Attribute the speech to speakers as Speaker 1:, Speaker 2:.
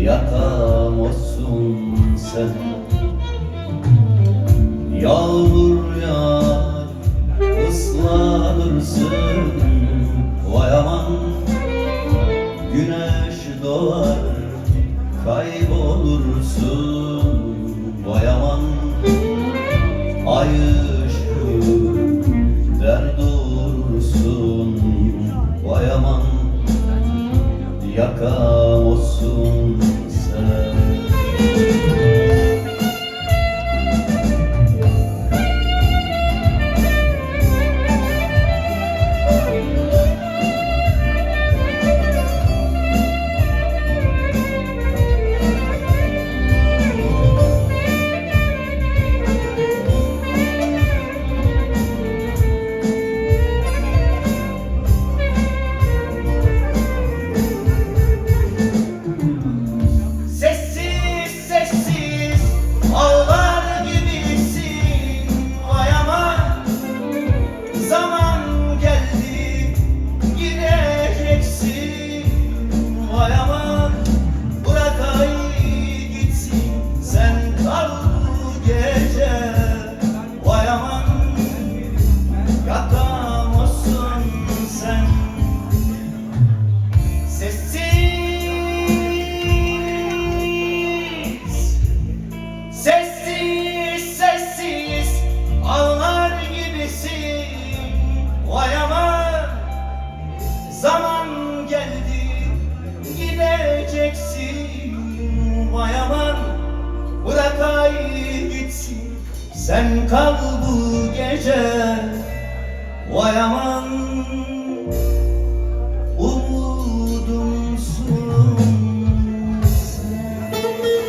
Speaker 1: Yakam olsun sen. Yağmur yağar, ıslanırsın, vay aman. Güneş doğar, kaybolursun, vay aman. Ay ışığı der durursun, vay aman. Yakam olsun sen. Zaman geldi, gideceksin, vay aman. Bırak ay gitsin, sen kal bu gece, vay aman.